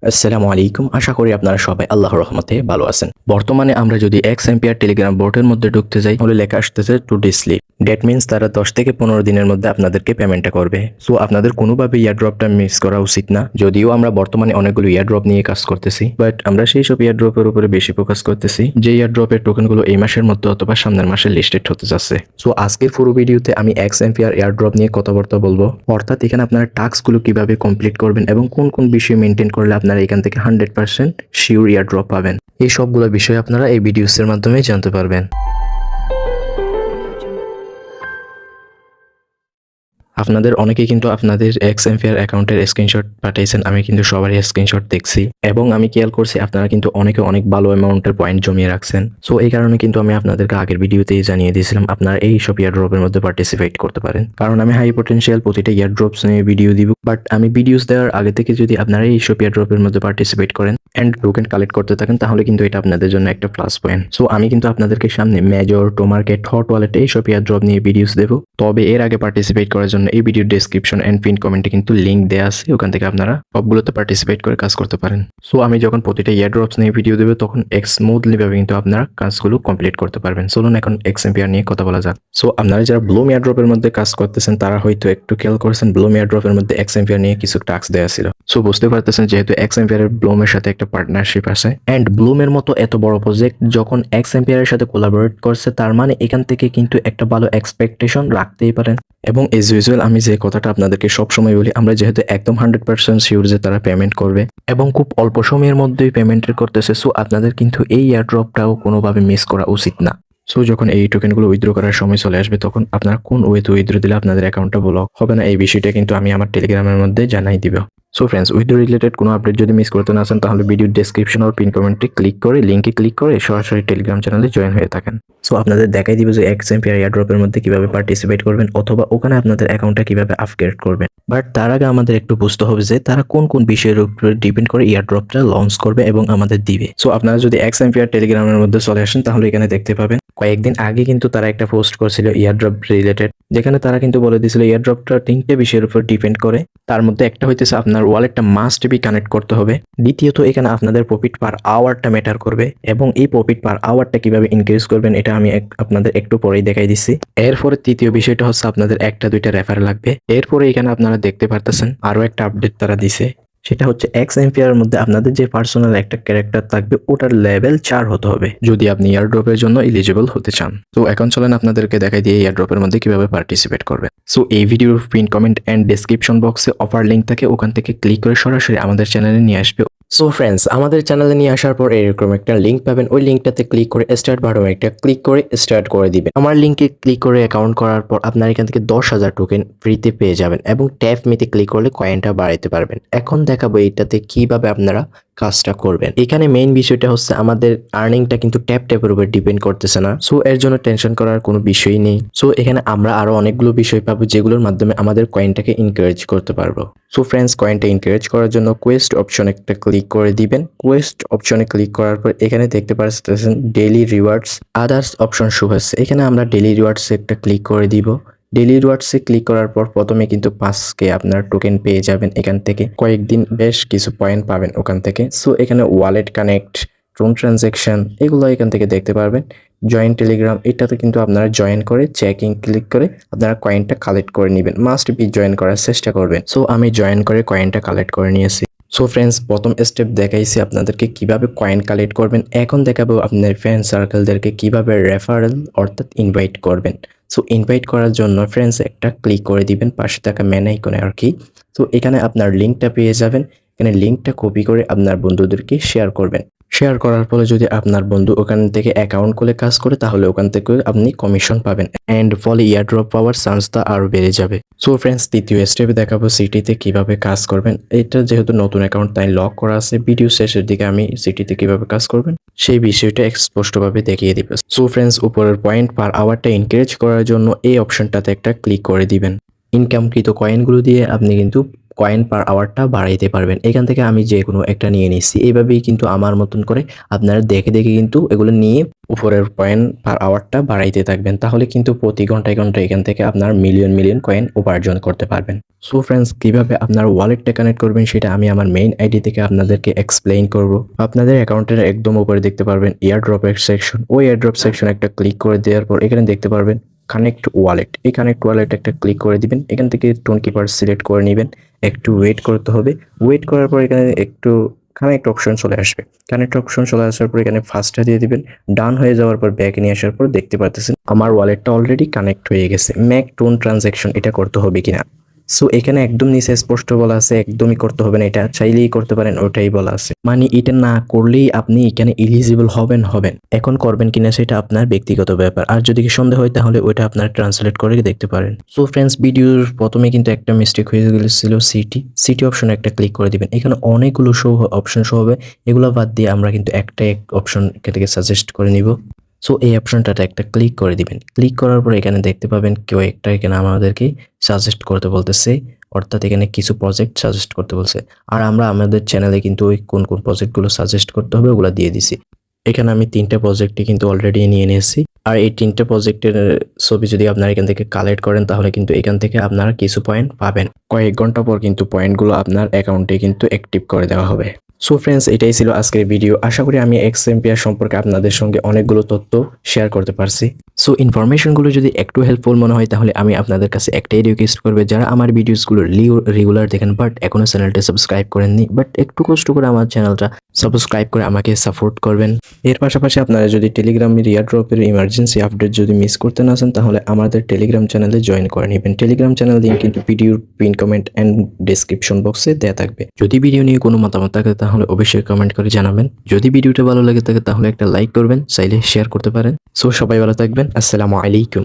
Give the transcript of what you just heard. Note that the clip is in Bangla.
আসসালামু আলাইকুম। আশা করি আপনারা সবাই আল্লাহর রহমতে ভালো আছেন। বর্তমানে আমরা যদি এক্স এম্পিয়ার টেলিগ্রাম বোটের মধ্যে ঢুকতে যাই তাহলে লেখা আসতেছে টু ডিসলিপ। দ্যাট মিন্স তারা 10 থেকে 15 দিনের মধ্যে আপনাদেরকে পেমেন্টটা করবে। সো আপনাদের কোনোভাবে ইয়ারড্রপটা মিস করা উচিত না। যদিও আমরা বর্তমানে অনেকগুলো ইয়ারড্রপ নিয়ে কাজ করতেছি, বাট আমরা সেই সব ইয়ারড্রপের উপরে বেশি ফোকাস করতেছি যে ইয়ারড্রপের টোকেনগুলো এই মাসের মধ্যে অথবা সামনের মাসে লিস্টেড হতে যাচ্ছে। সো আজকের পুরো ভিডিওতে আমি এক্স এম্পিয়ার ইয়ারড্রপ নিয়ে কথাবার্তা বলবো, অর্থাৎ এখানে আপনারা টাস্কগুলো কিভাবে কমপ্লিট করবেন এবং কোন কোন বিষয় মেনটেন করলে আপনারা এখান থেকে 100% শিওর ইয়ারড্রপ পাবেন। এই সবগুলো বিষয় আপনারা এই ভিডিওসের মাধ্যমে জানতে পারবেন। আপনাদের অনেকেই কিন্তু আপনাদের এক্স এম্পিয়ার অ্যাকাউন্টের স্ক্রিনশট পাঠিয়েছেন। আমি কিন্তু সবারই স্ক্রিনশট দেখছি এবং আমি খেয়াল করছি আপনারা কিন্তু অনেকে অনেক ভালো অ্যামাউন্টের পয়েন্ট জমিয়ে রাখছেন। সো এই কারণে কিন্তু আমি আপনাদেরকে আগের ভিডিওতেই জানিয়ে দিয়েছিলাম আপনারা এই সব ইয়ারড্রপের মধ্যে পার্টিসিপেট করতে পারেন, কারণ আমি হাই পটেনশিয়াল প্রতিটা ইয়ারড্রপস নিয়ে ভিডিও দিব। বাট আমি ভিডিওস দেওয়ার আগে থেকে যদি আপনারা এই সব ইয়ারড্রপের মধ্যে পার্টিসিপেট করেন অ্যান্ড টোকেন কালেক্ট করতে থাকেন তাহলে কিন্তু এটা আপনাদের জন্য একটা প্লাস পয়েন্ট। সো আমি কিন্তু আপনাদেরকে সামনে মেজর, টোমার্কেট, হট ওয়ালেট এই সব ইয়ারড্রপ নিয়ে ভিডিওস দেবো। তবে এর আগে পার্টিসিপেট করার জন্য এই ভিডিও ডেসক্রিপশন এন্ড পিন কমেন্টে কিন্তু লিংক দেওয়া আছে, ওখান থেকে আপনারা সবগুলোতে পার্টিসিপেট করে কাজ করতে পারেন। সো আমি যখন প্রতিটা ইয়ারড্রপস নিয়ে ভিডিও দেবো তখন স্মুথলি ভাবে কিন্তু আপনারা কাজগুলো কমপ্লিট করতে পারবেন। চলুন এখন এক্স এম্পিয়ার নিয়ে কথা বলা যাক। সো আপনারা যারা ব্লুম ইয়ারড্রপের মধ্যে কাজ করতেছেন তারা হয়তো একটু খেয়াল করেছেন ব্লুম ইয়ারড্রপের মধ্যে এক্স এম্পিয়ার নিয়ে কিছু টাস্ক দেওয়া ছিল। সো বুঝতে পারতেছেন যেহেতু এক্স এম্পিয়ারের ব্লুমের সাথে একটা পার্টনারশিপ আছে এন্ড ব্লুমের মতো এত বড় প্রজেক্ট যখন এক্স এম্পিয়ারের সাথে কোলাবোরেট করছে তার মানে এখান থেকে কিন্তু একটা ভালো এক্সপেকটেশন রাখতেই পারেন। এবং এজ ইউজুয়াল আমি যে কথাটা আপনাদেরকে সবসময় বলি, আমরা যেহেতু একদম 100% শিওর যে তারা পেমেন্ট করবে এবং খুব অল্প সময়ের মধ্যেই পেমেন্টের করতেছে, সো আপনাদের কিন্তু এই এয়ারড্রপটাও কোনোভাবে মিস করা উচিত না। সো যখন এই টোকেনগুলো উইথড্র করার সময় চলে আসবে তখন আপনারা কোন ওয়েতে উইথড্র দিলে আপনাদের অ্যাকাউন্টটা ব্লক হবে না এই বিষয়টা কিন্তু আমি আমার টেলিগ্রামের মধ্যে জানাই দিব। সো ফ্রেন্ডস, উইথড্র রিলেটেড কোনো আপডেট যদি মিস করতে না চান তাহলে ভিডিও ডেসক্রিপশন আর পিন কমেন্টে ক্লিক করে লিঙ্কে ক্লিক করে সরাসরি টেলিগ্রাম চ্যানেলে জয়েন হয়ে থাকেন। সো আপনাদের দেখাই দিব যে এক্স এম্পিয়ার এয়ারড্রপের মধ্যে কিভাবে পার্টিসিপেট করবেন অথবা ওখানে আপনাদের অ্যাকাউন্টটা কিভাবে আপগ্রেড করবেন। বাট তার আগে আমাদের একটু বুঝতে হবে যে তারা কোন কোন বিষয়ের উপরে ডিপেন্ড করে এয়ারড্রপটা লঞ্চ করবে এবং আমাদের দিবে। সো আপনারা যদি এক্স এম্পিয়ার টেলিগ্রামের মধ্যে চলে আসেন তাহলে এখানে দেখতে পাবেন কয়েকদিন আগে কিন্তু তারা একটা পোস্ট করছিল ইয়ারড্রপ রিলেটেড, যেখানে তারা কিন্তু বলে দিয়েছিল ইয়ারড্রপটা 3টে বিষয়ের উপর ডিপেন্ড করে। তার মধ্যে একটা হইতেছে আপনার ওয়ালেটটা মাস্ট বি কানেক্ট করতে হবে। দ্বিতীয়ত এখানে আপনাদের প্রফিট পার আওয়ারটা ম্যাটার করবে এবং এই প্রফিট পার আওয়ারটা কিভাবে ইনক্রিজ করবেন এটা আমি আপনাদের একটু পরেই দেখাই দিচ্ছি। এরপরে তৃতীয় বিষয়টা হচ্ছে আপনাদের একটা দুইটা রেফার লাগবে। এরপরে এখানে আপনারা দেখতে পারতেছেন আরো একটা আপডেট তারা দিছে, সেটা হচ্ছে এক্স এম্পিয়ার মধ্যে আপনাদের যে পার্সোনাল একটা ক্যারেক্টার থাকবে ওটার লেভেল 4 হতে হবে যদি আপনি ইয়ারড্রপের জন্য এলিজিবল হতে চান। তো এখন চলেন আপনাদেরকে দেখাই দিয়ে ইয়ারড্রপের মধ্যে কিভাবে পার্টিসিপেট করবেন। সো এই ভিডিওর পিন কমেন্ট এন্ড ডেসক্রিপশন বক্সে অফার লিঙ্ক থাকে, ওখান থেকে ক্লিক করে সরাসরি আমাদের চ্যানেলে নিয়ে আসবে। সো ফ্রেন্ডস, আমাদের চ্যানেলে নিয়ে আসার পর এরকম একটা লিঙ্ক পাবেন, ওই লিঙ্কটাতে ক্লিক করে স্টার্ট বাটনে একটা ক্লিক করে স্টার্ট করে দিবেন। আমার লিঙ্কে ক্লিক করে অ্যাকাউন্ট করার পর আপনার এখান থেকে 10,000 টোকেন ফ্রিতে পেয়ে যাবেন এবং ট্যাপ মিতে ক্লিক করলে কয়েনটা বাড়াইতে পারবেন। এখন দেখাবো এইটাতে কিভাবে আপনারা কাজটা করবেন। এখানে মেইন বিষয়টা হচ্ছে আমাদের আর্নিংটা কিন্তু ট্যাপের উপর ডিপেন্ড করতেছে না, সো এর জন্য টেনশন করার কোনো বিষয়ই নেই। সো এখানে আমরা আরো অনেকগুলো বিষয় পাবো যেগুলোর মাধ্যমে আমাদের কয়েনটাকে ইনকারেজ করতে পারবো। সো ফ্রেন্ডস, কয়েনটা ইনকারেজ করার জন্য কোয়েস্ট অপশনে একটা ক্লিক করে দিবেন। কোয়েস্ট অপশনে ক্লিক করার পর এখানে দেখতে পাচ্ছেন daily rewards others option show হচ্ছে, এখানে আমরা ডেইলি রিওয়ার্ডস একটা ক্লিক করে দিব। ডেইলি রিওয়ার্ডসে ক্লিক করার পর প্রথমে কিন্তু 5K আপনার টোকেন পেয়ে যাবেন, এখান থেকে কয়েকদিন বেশ কিছু পয়েন্ট পাবেন ওখান থেকে। সো এখানে ওয়ালেট কানেক্ট, ট্রোন ট্রানজ্যাকশন এগুলো এখান থেকে দেখতে পারবেন। জয়েন টেলিগ্রাম, এটাতে কিন্তু আপনারা জয়েন করে চেকিং ক্লিক করে আপনারা কয়েনটা কালেক্ট করে নেবেন। মাস্ট বি জয়েন করার চেষ্টা করবেন। সো আমি জয়েন করে কয়েনটা কালেক্ট করে নিয়েছি। সো ফ্রেন্ডস, প্রথম স্টেপ দেখাইছি আপনাদেরকে কিভাবে কয়েন কালেক্ট করবেন। এখন দেখাবো আপনার ফ্রেন্ড সার্কেলদেরকে কিভাবে রেফারেল অর্থাৎ ইনভাইট করবেন। সো ইনভাইট করার জন্য ফ্রেন্ডস একটা ক্লিক করে দিবেন পাশে থাকা ম্যান আইকনে আর কি। তো এখানে আপনার লিঙ্কটা পেয়ে যাবেন, এখানে লিঙ্কটা কপি করে আপনার বন্ধুদেরকে শেয়ার করবেন। শেয়ার করার ফলে যদি আপনার বন্ধু ওখান থেকে অ্যাকাউন্ট খুলে কাজ করে তাহলে ওখান থেকে আপনি কমিশন পাবেন অ্যান্ড ফলে ইয়ারড্রপ পাওয়ার চান্সটা আরও বেড়ে যাবে। সো ফ্রেন্ডস, তৃতীয় স্টেপে দেখাবো সিটিতে কিভাবে কাজ করবেন। এটা যেহেতু নতুন অ্যাকাউন্ট তাই লক করা আছে, ভিডিও শেষের দিকে আমি সিটিতে কিভাবে কাজ করবেন সেই বিষয়টা স্পষ্টভাবে দেখিয়ে দিব। সো ফ্রেন্ডস, উপরের পয়েন্ট পার আওয়ারটা ইনকারেজ করার জন্য এই অপশনটাতে একটা ক্লিক করে দিবেন। ইনকামকৃত কয়েনগুলো দিয়ে আপনি কিন্তু কয়েন পার আওয়ারটা বাড়াইতে পারবেন। এখান থেকে আমি যে কোনো একটা নিয়ে নিচ্ছি। এইভাবেই কিন্তু আমার মতন করে আপনারা দেখে কিন্তু এগুলো নিয়ে উপরের কয়েন পার আওয়ারটা বাড়াইতে থাকবেন। তাহলে কিন্তু প্রতি ঘন্টায় এখান থেকে আপনার মিলিয়ন কয়েন উপার্জন করতে পারবেন। সো ফ্রেন্ডস, কিভাবে আপনার ওয়ালেটটা কানেক্ট করবেন সেটা আমি আমার মেইন আইডি থেকে আপনাদেরকে এক্সপ্লেইন করব। আপনাদের অ্যাকাউন্টের একদম উপরে দেখতে পারবেন এয়ারড্রপের সেকশন। ওই এয়ারড্রপ সেকশন একটা ক্লিক করে দেওয়ার পর এখানে দেখতে পারবেন কানেক্ট ওয়ালেট। এই কানেক্ট ওয়ালেট একটা ক্লিক করে দিবেন। এখান থেকে টোন কিপার সিলেক্ট করে নেবেন। একটু ওয়েট করতে হবে। ওয়েট করার পর এখানে একটু কানেক্ট অপশন চলে আসবে। কানেক্ট অপশন চলে আসার পর এখানে ফার্স্টটা দিয়ে দিবেন। ডান হয়ে যাওয়ার পর ব্যাকে নিয়ে আসার পর দেখতে পারতেছেন আমার ওয়ালেটটা অলরেডি কানেক্ট হয়ে গেছে। ম্যাক টোন ট্রানজ্যাকশন এটা করতে হবে কিনা। সো এখানে একদম নিচে স্পষ্ট বলা আছে একদমই করতে হবে না, এটা চাইলেই করতে পারেন, ওটাই বলা আছে। মানে এটা না করলেই আপনি এখানে এলিজিবল হবেন। এখন করবেন কিনা সেটা আপনার ব্যক্তিগত ব্যাপার। আর যদি কি সন্দেহ হয় তাহলে ওইটা আপনার ট্রান্সলেট করে দেখতে পারেন। সো ফ্রেন্ডস, ভিডিওর প্রথমে কিন্তু একটা মিস্টেক হয়ে গেছিল, সিটি অপশনে একটা ক্লিক করে দিবেন। এখানে অনেকগুলো অপশন শো হবে, এগুলো বাদ দিয়ে আমরা কিন্তু একটা অপশন থেকে সাজেস্ট করে নিব। সো এই অপশনটাতে একটা ক্লিক করে দিবেন। ক্লিক করার পর এখানে দেখতে পাবেন কেউ একটা এখানে আমাদেরকে সাজেস্ট করতে বলতেছে, অর্থাৎ এখানে কিছু প্রজেক্ট সাজেস্ট করতে বলছে। আর আমরা আমাদের চ্যানেলে কিন্তু ওই কোন প্রজেক্টগুলো সাজেস্ট করতে হবে ওগুলো দিয়ে দিছি। এখানে আমি 3টা প্রজেক্টই কিন্তু অলরেডি নিয়ে নিয়েছি। আর এই 3টা প্রজেক্টের ছবি যদি আপনারা এখান থেকে কালেক্ট করেন তাহলে কিন্তু এখান থেকে আপনারা কিছু পয়েন্ট পাবেন। কয়েক ঘন্টা পর কিন্তু পয়েন্টগুলো আপনার অ্যাকাউন্টে কিন্তু অ্যাক্টিভ করে দেওয়া হবে। সো ফ্রেন্ডস, এটাই ছিল আজকের ভিডিও। আশা করি আমি এক্সএমপিআর সম্পর্কে আপনাদের সঙ্গে অনেকগুলো তথ্য শেয়ার করতে পারছি। সো ইনফরমেশনগুলো যদি একটু হেল্পফুল মনে হয় তাহলে আমি আপনাদের কাছে একটাই রিকোয়েস্ট করবে, যারা আমার ভিডিওসগুলো রেগুলার দেখেন বাট এখনও চ্যানেলটা সাবস্ক্রাইব করেননি, বাট একটু কষ্ট করে আমার চ্যানেলটা সাবস্ক্রাইব করে আমাকে সাপোর্ট করবেন। এর পাশাপাশি আপনারা যদি টেলিগ্রামের এয়ারড্রপের ইমার্জেন্সি আপডেট যদি মিস করতে না চান তাহলে আমাদের টেলিগ্রাম চ্যানেলে জয়েন করে নেবেন। টেলিগ্রাম চ্যানেল লিঙ্ক কিন্তু ভিডিওর পিন কমেন্ট অ্যান্ড ডেসক্রিপশন বক্সে দেওয়া থাকবে। যদি ভিডিও নিয়ে কোনো মতামত থাকে তাহলে অবশ্যই কমেন্ট করে জানাবেন। যদি ভিডিওটা ভালো লাগে থাকে তাহলে একটা লাইক করবেন, চাইলে শেয়ার করতে পারেন। সো সবাই ভালো থাকবেন। আসসালামু আলাইকুম।